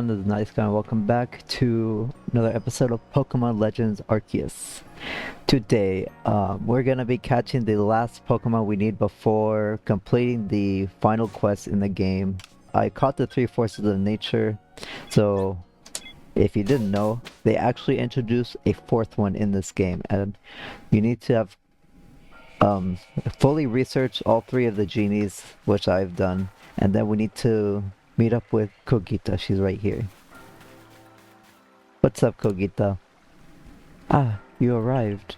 everyone, this is Nice Guy and welcome back to another episode of Pokémon Legends Arceus. Today, we're gonna be catching the last Pokemon we need before completing the final quest in the game. I caught the 3 forces of nature, so if you didn't know, they actually introduced a 4th one in this game, and you need to have fully researched all 3 of the genies, which I've done, and then we need to meet up with Kogita. She's right here. What's up, Kogita? Ah, you arrived.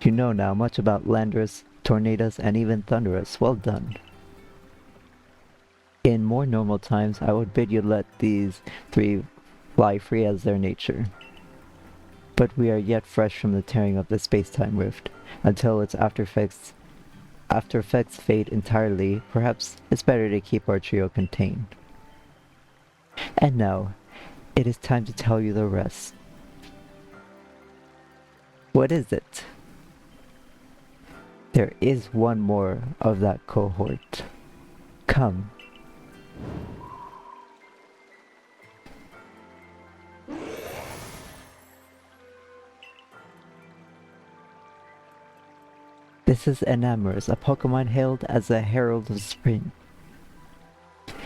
You know now much about Landorus, Tornadus, and even Thunderous. Well done. In more normal times, I would bid you let these 3 fly free as their nature. But we are yet fresh from the tearing of the spacetime rift. Until its after effects fade entirely, perhaps it's better to keep our trio contained. And now, it is time to tell you the rest. What is it? There is one more of that cohort. Come. This is Enamorus, a Pokemon hailed as a herald of spring.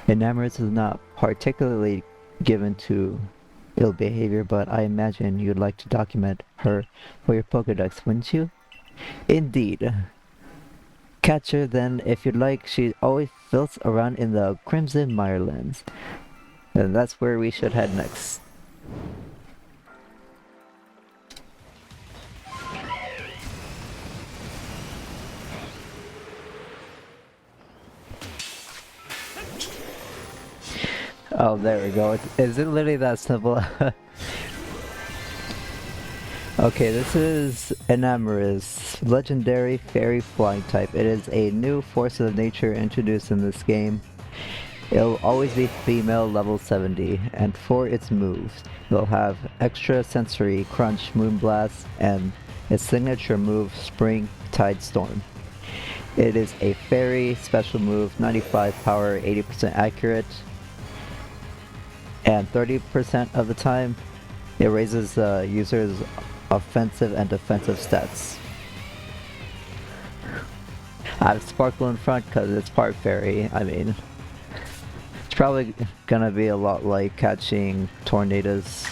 Enamorus is not particularly given to ill behavior, but I imagine you'd like to document her for your Pokédex, wouldn't you? Indeed. Catch her then if you'd like. She always floats around in the Crimson Mirelands. And that's where we should head next. Oh, there we go. Is it literally that simple? Okay, this is Enamorus, legendary fairy flying type. It is a new force of nature introduced in this game. It'll always be female, level 70, and for its moves, it'll have extra sensory, crunch, moonblast, and its signature move, spring, tide storm. It is a fairy special move, 95 power, 80% accurate. And 30% of the time, it raises the user's offensive and defensive stats. I have Sparkle in front because it's part fairy. I mean, it's probably gonna be a lot like catching tornadoes.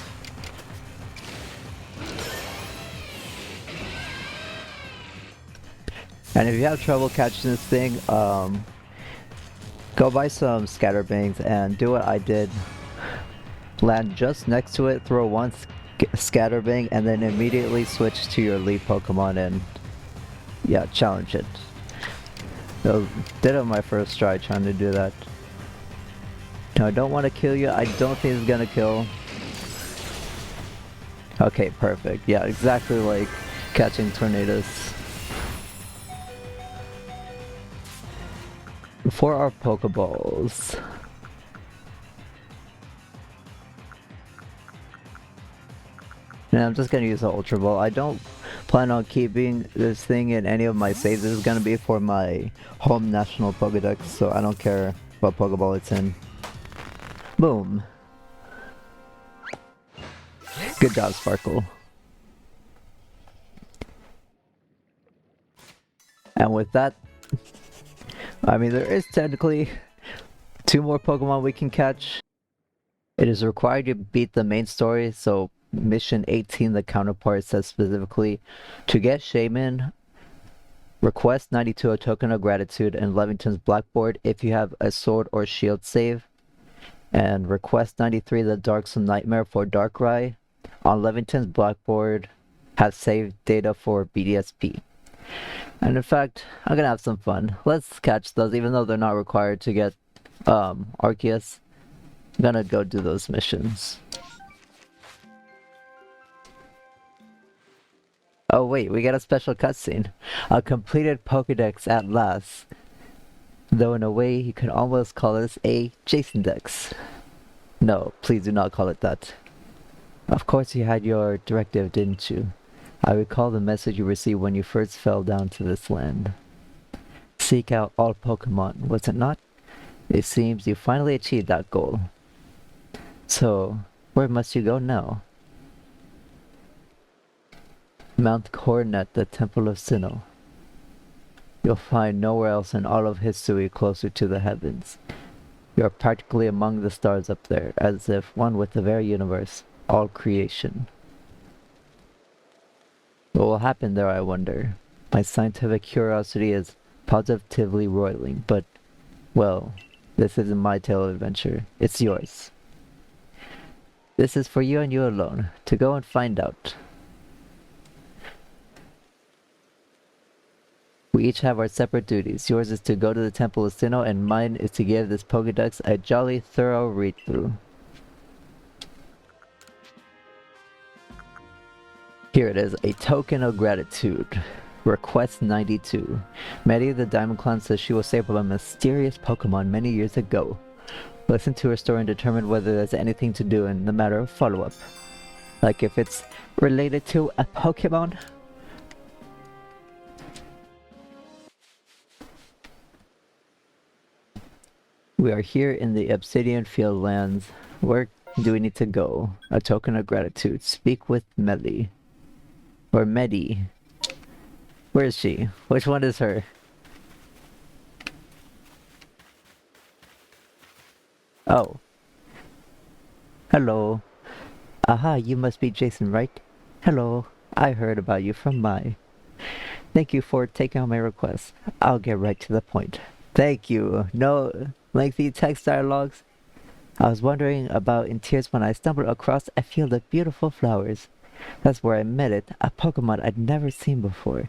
And if you have trouble catching this thing, go buy some scatterbangs and do what I did. Land just next to it, throw one scatterbang, and then immediately switch to your lead Pokemon and, yeah, challenge it. So, did it on my first try trying to do that. No, I don't want to kill you. I don't think it's gonna kill. Okay, perfect. Yeah, exactly like catching tornadoes. For our Pokeballs. And I'm just gonna use the Ultra Ball. I don't plan on keeping this thing in any of my saves. This is gonna be for my home national Pokédex, so I don't care what Pokeball it's in. Boom. Good job, Sparkle. And with that, I mean, there is technically 2 more Pokemon we can catch. It is required to beat the main story, so Mission 18, the counterpart, says specifically, to get Shaymin, request 92 a token of gratitude in Leventon's Blackboard if you have a sword or shield save, and request 93 the Darksome Nightmare for Darkrai on Leventon's Blackboard, have saved data for BDSP. And in fact, I'm gonna have some fun. Let's catch those, even though they're not required to get Arceus. I'm gonna go do those missions. Oh wait, we got a special cutscene. A completed Pokédex at last. Though in a way, you could almost call this a Jason Dex. No, please do not call it that. Of course you had your directive, didn't you? I recall the message you received when you first fell down to this land. Seek out all Pokemon, was it not? It seems you finally achieved that goal. So, where must you go now? Mount Coronet, the Temple of Sinnoh. You'll find nowhere else in all of Hisui closer to the heavens. You are practically among the stars up there, as if one with the very universe, all creation. What will happen there, I wonder? My scientific curiosity is positively roiling, but, well, this isn't my tale of adventure, it's yours. This is for you and you alone, to go and find out. We each have our separate duties. Yours is to go to the Temple of Sinnoh, and mine is to give this Pokédex a jolly thorough read-through. Here it is, a token of gratitude. Request 92. Maddie the Diamond Clan says she was saved from a mysterious Pokemon many years ago. Listen to her story and determine whether there's anything to do in the matter of follow-up. Like if it's related to a Pokemon. We are here in the Obsidian Field lands. Where do we need to go? A token of gratitude. Speak with Melly. Or Medi. Where is she? Which one is her? Oh. Hello. Aha, you must be Jason, right? Hello. I heard about you from Mai. Thank you for taking on my request. I'll get right to the point. Thank you. No lengthy text dialogues. I was wandering about in tears when I stumbled across a field of beautiful flowers. That's where I met it, a Pokemon I'd never seen before.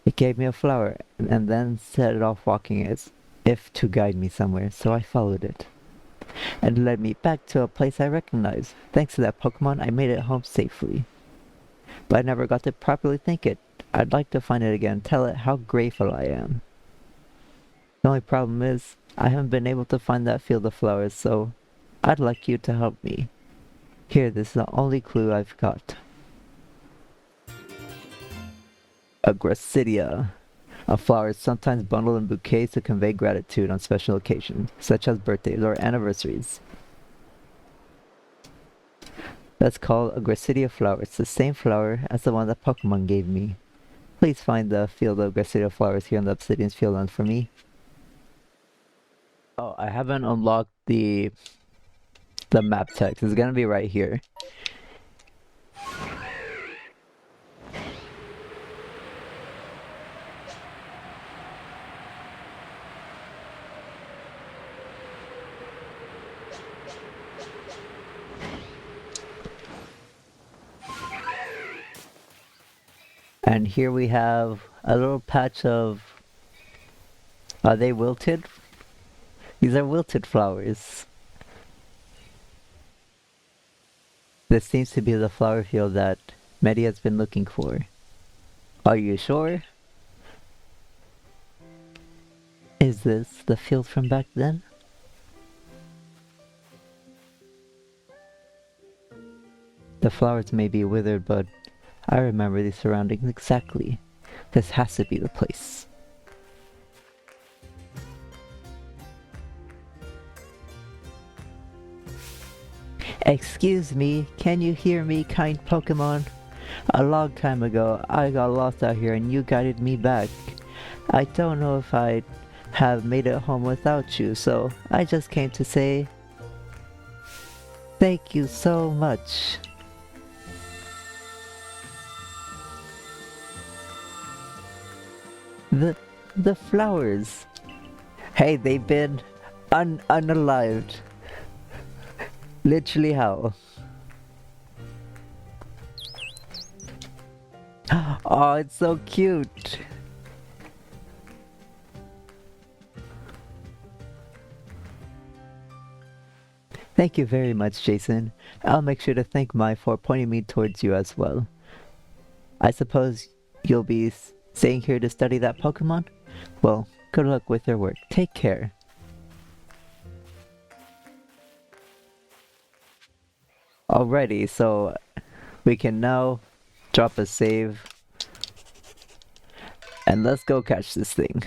It gave me a flower, and then set it off walking as if to guide me somewhere, so I followed it. And it led me back to a place I recognized. Thanks to that Pokemon, I made it home safely. But I never got to properly thank it. I'd like to find it again and tell it how grateful I am. The only problem is, I haven't been able to find that field of flowers, so I'd like you to help me. Here, this is the only clue I've got. A Gracidia. A flower is sometimes bundled in bouquets to convey gratitude on special occasions, such as birthdays or anniversaries. That's called a Gracidia flower. It's the same flower as the one that Pokemon gave me. Please find the field of Gracidia flowers here in the Obsidian Fieldland for me. Oh, I haven't unlocked the map text. It's gonna be right here. And here we have a little patch of... Are they wilted? These are wilted flowers. This seems to be the flower field that Medi has been looking for. Are you sure? Is this the field from back then? The flowers may be withered, but I remember the surroundings exactly. This has to be the place. Excuse me, can you hear me, kind Pokemon? A long time ago, I got lost out here and you guided me back. I don't know if I'd have made it home without you, so I just came to say thank you so much. The flowers. Hey, they've been unalived. Literally how? Oh, it's so cute. Thank you very much, Jason. I'll make sure to thank Mai for pointing me towards you as well. I suppose you'll be staying here to study that Pokemon? Well, good luck with your work. Take care. Alrighty, so we can now drop a save. And let's go catch this thing.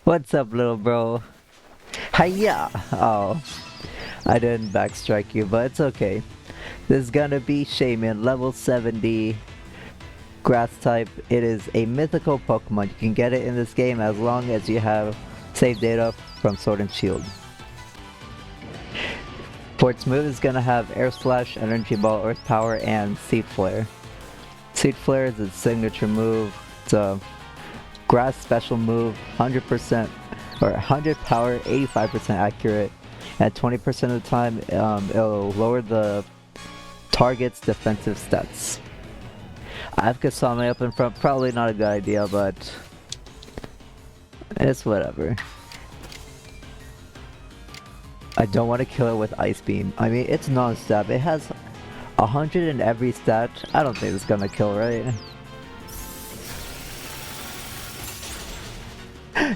What's up, little bro? Hiya! Oh, I didn't backstrike you, but it's okay. This is gonna be Shaymin, level 70, grass type. It is a mythical Pokemon. You can get it in this game as long as you have save data from Sword and Shield. For its move, it's gonna have Air Slash, Energy Ball, Earth Power, and Seed Flare. Seed Flare is its signature move. It's a grass special move, 100% or 100 power, 85% accurate. At 20% of the time, it'll lower the target's defensive stats. I have Kasame up in front, probably not a good idea, but it's whatever. I don't want to kill it with Ice Beam. I mean, it's non-stab. It has 100 in every stat. I don't think it's gonna kill, right?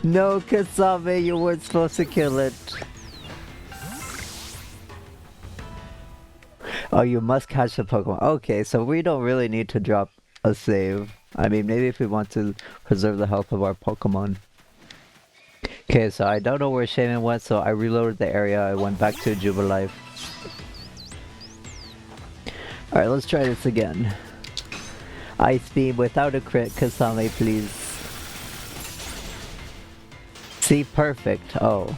No, Kasame, you weren't supposed to kill it. Oh, you must catch the Pokemon. Okay, so we don't really need to drop a save. I mean, maybe if we want to preserve the health of our Pokemon. Okay, so I don't know where Shaymin went, so I reloaded the area. I went back to Jubilife. Alright, let's try this again. Ice Beam without a crit, Kasame, please. See, perfect. Oh.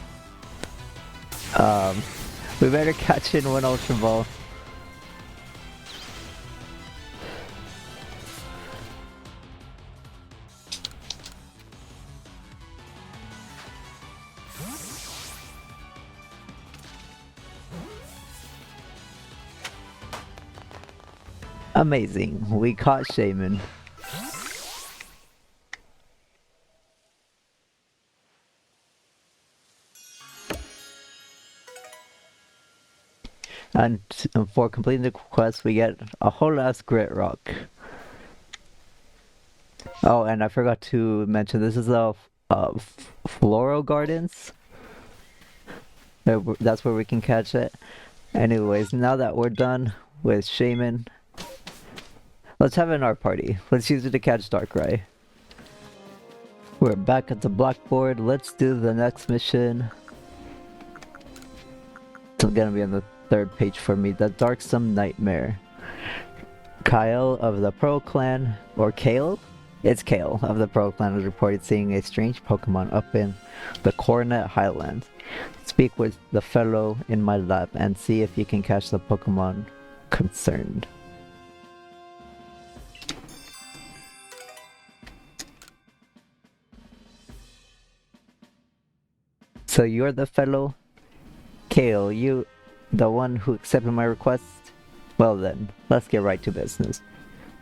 We better catch in one Ultra Ball. Amazing, we caught Shaymin. And for completing the quest, we get a whole ass Grit Rock. Oh, and I forgot to mention, this is a Floral Gardens. That's where we can catch it. Anyways, now that we're done with Shaymin, let's have it in our party. Let's use it to catch Darkrai. We're back at the blackboard. Let's do the next mission. It's gonna be on the third page for me. The Darksome Nightmare. Kyle of the Pearl Clan, or Kale? It's Kale of the Pearl Clan was reported seeing a strange Pokemon up in the Coronet Highlands. Speak with the fellow in my lab and see if you can catch the Pokemon concerned. So you're the fellow? Kale, you the one who accepted my request? Well then, let's get right to business.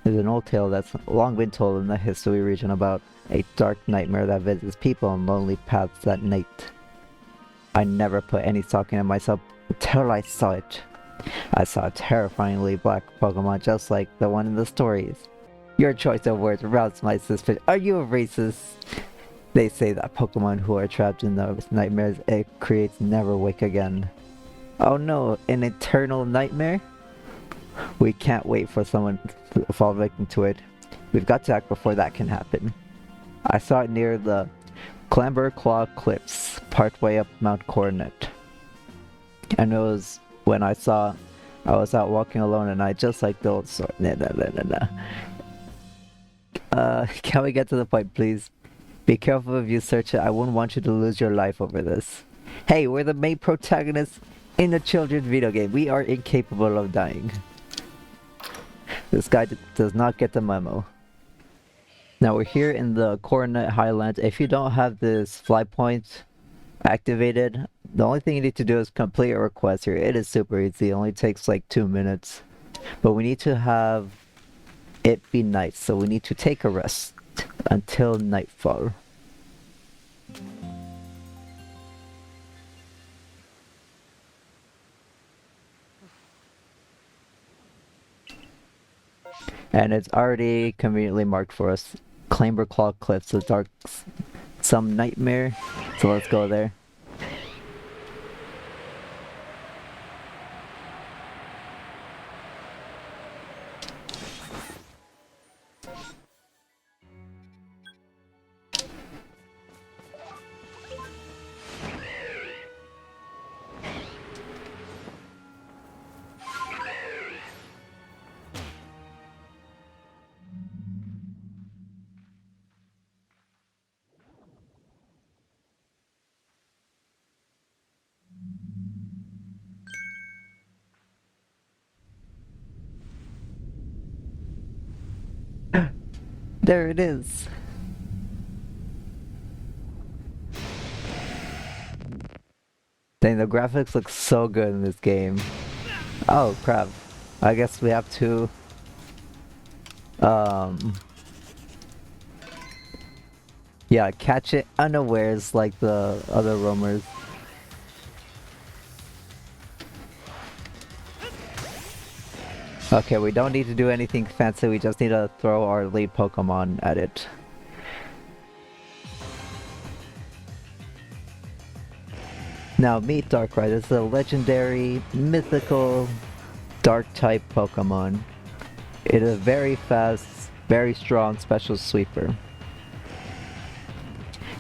There's an old tale that's long been told in the Hisui region about a dark nightmare that visits people on lonely paths at night. I never put any stock into myself until I saw it. I saw a terrifyingly black Pokemon just like the one in the stories. Your choice of words roused my suspicion. Are you a racist? They say that Pokemon who are trapped in those nightmares it creates never wake again. Oh no, an eternal nightmare? We can't wait for someone to fall victim to it. We've got to act before that can happen. I saw it near the Clamber Claw Cliffs, partway up Mount Coronet. And it was when I was out walking alone and I just like the old story. Can we get to the point, please? Be careful if you search it. I wouldn't want you to lose your life over this. Hey, we're the main protagonists in a children's video game. We are incapable of dying. This guy does not get the memo. Now we're here in the Coronet Highlands. If you don't have this fly point activated, the only thing you need to do is complete a request here. It is super easy. It only takes like 2 minutes. But we need to have it be night. So we need to take a rest until nightfall. And it's already conveniently marked for us. Clamber Claw Cliffs, the Darksome Nightmare. So let's go there. There it is. Dang, the graphics look so good in this game. Oh crap. I guess we have to yeah, catch it unawares like the other roamers. Okay, we don't need to do anything fancy, we just need to throw our lead Pokemon at it. Now meet Darkrai. This is a legendary, mythical, dark type Pokemon. It is a very fast, very strong special sweeper.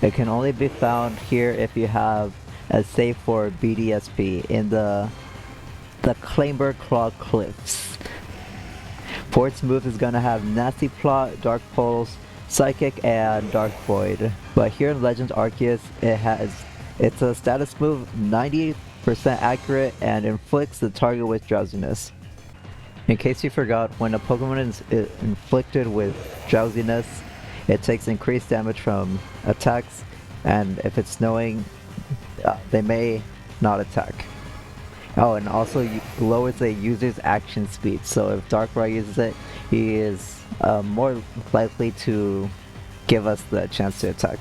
It can only be found here if you have a save for BDSP in the Clamber Claw Cliffs. For its move is gonna have Nasty Plot, Dark Pulse, Psychic, and Dark Void. But here in Legends Arceus, it's a status move 90% accurate and inflicts the target with drowsiness. In case you forgot, when a Pokemon is inflicted with drowsiness, it takes increased damage from attacks, and if it's snowing, they may not attack. Oh, and also lowers the user's action speed, so if Darkrai uses it, he is more likely to give us the chance to attack.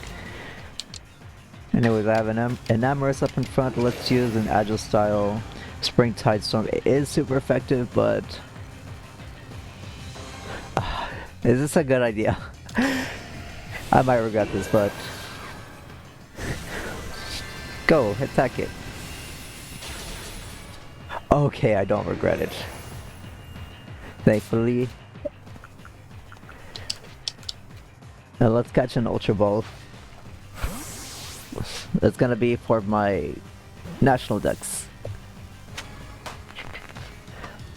Anyways, I have an Enamorus up in front. Let's use an Agile style Spring Tide Storm. It is super effective, but is this a good idea? I might regret this, but go, attack it. Okay, I don't regret it. Thankfully. Now let's catch an Ultra Ball. That's gonna be for my national decks.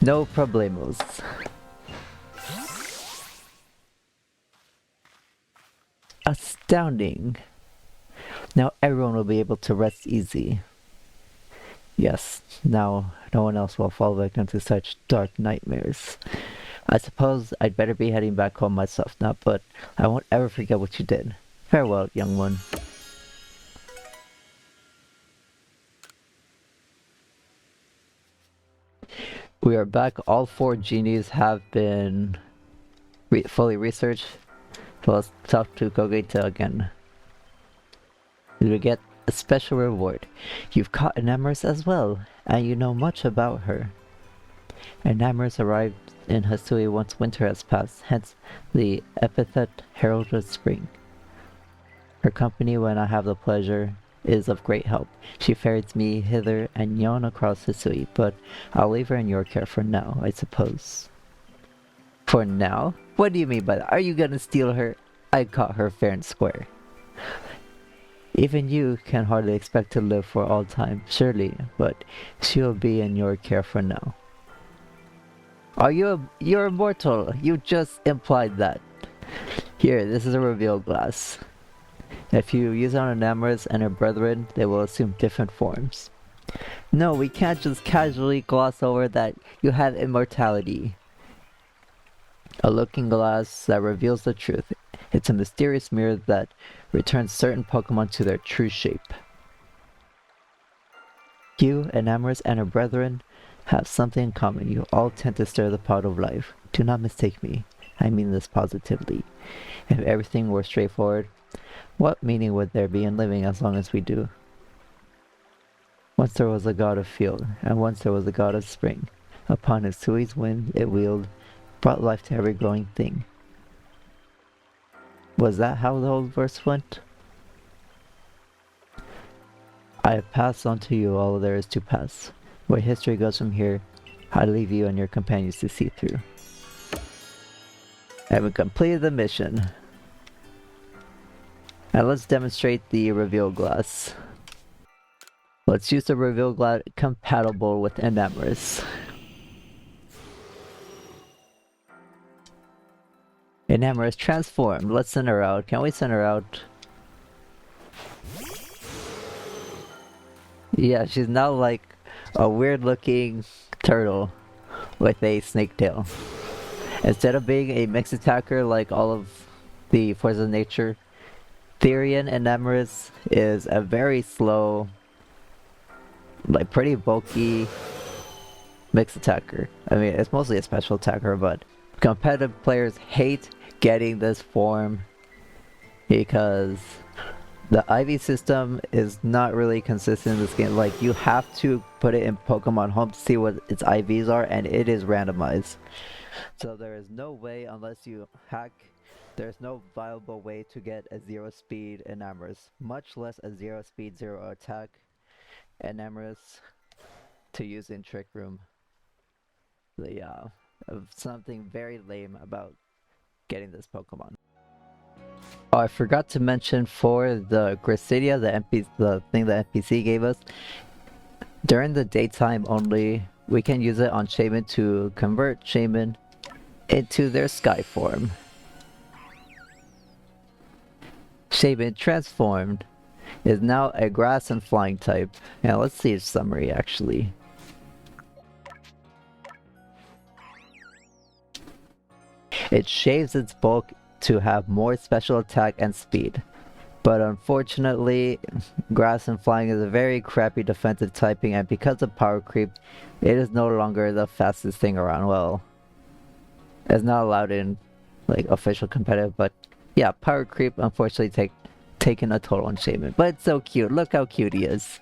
No problemos. Astounding. Now everyone will be able to rest easy. Yes, now no one else will fall victim to such dark nightmares. I suppose I'd better be heading back home myself now, but I won't ever forget what you did. Farewell, young one. We are back. All 4 genies have been fully researched. So let's talk to Kogeta again. We get a special reward. You've caught Enamorus as well, and you know much about her. Enamorus arrived in Hisui once winter has passed, hence the epithet Herald of Spring. Her company, when I have the pleasure, is of great help. She ferries me hither and yon across Hisui, but I'll leave her in your care for now, I suppose. For now? What do you mean by that? Are you gonna steal her? I caught her fair and square. Even you can hardly expect to live for all time, surely, but she'll be in your care for now. You're immortal! You just implied that. Here, this is a reveal glass. If you use it on Enamorus and her brethren, they will assume different forms. No, we can't just casually gloss over that you have immortality. A looking glass that reveals the truth. It's a mysterious mirror that returns certain Pokemon to their true shape. You, Enamorus, and her brethren have something in common. You all tend to stir the pot of life. Do not mistake me. I mean this positively. If everything were straightforward, what meaning would there be in living as long as we do? Once there was a god of field, and once there was a god of spring. Upon Hisui's wind it wheeled, brought life to every growing thing. Was that how the old verse went? I have passed on to you all there is to pass. Where history goes from here, I leave you and your companions to see through. And we completed the mission. Now let's demonstrate the reveal glass. Let's use the reveal glass compatible with Enamorus. Enamorus transformed. Let's send her out. Can we send her out? Yeah, she's now like a weird looking turtle with a snake tail. Instead of being a mixed attacker like all of the Force of Nature. Therian Enamorus is a very slow, like pretty bulky mixed attacker. I mean, it's mostly a special attacker, but competitive players hate getting this form because the IV system is not really consistent in this game. Like, you have to put it in Pokemon Home to see what its IVs are, and it is randomized. So there is no way, unless you hack, there's no viable way to get a 0 speed Enamorus, much less a 0 speed 0 attack Enamorus to use in Trick Room. Something very lame about getting this Pokemon. Oh, I forgot to mention for the Gracidia, the thing the NPC gave us, during the daytime only, we can use it on Shaymin to convert Shaymin into their Sky form. Shaymin transformed is now a grass and flying type. Now let's see its summary actually. It shaves its bulk to have more special attack and speed. But unfortunately, grass and flying is a very crappy defensive typing, and because of power creep, it is no longer the fastest thing around. Well, it's not allowed in like official competitive, but yeah, power creep unfortunately taking a toll on Shaymin. But it's so cute. Look how cute he is.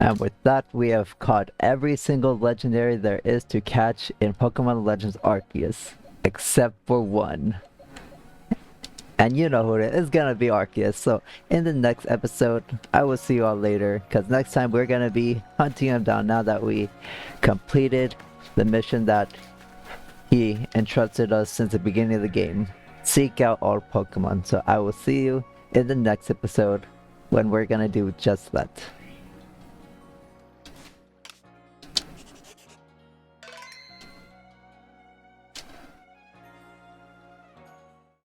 And with that, we have caught every single legendary there is to catch in Pokemon Legends Arceus, except for one. And you know who it is. It's gonna be Arceus. So in the next episode, I will see you all later, because next time we're gonna be hunting him down now that we completed the mission that he entrusted us since the beginning of the game. Seek out all Pokemon. So I will see you in the next episode when we're gonna do just that.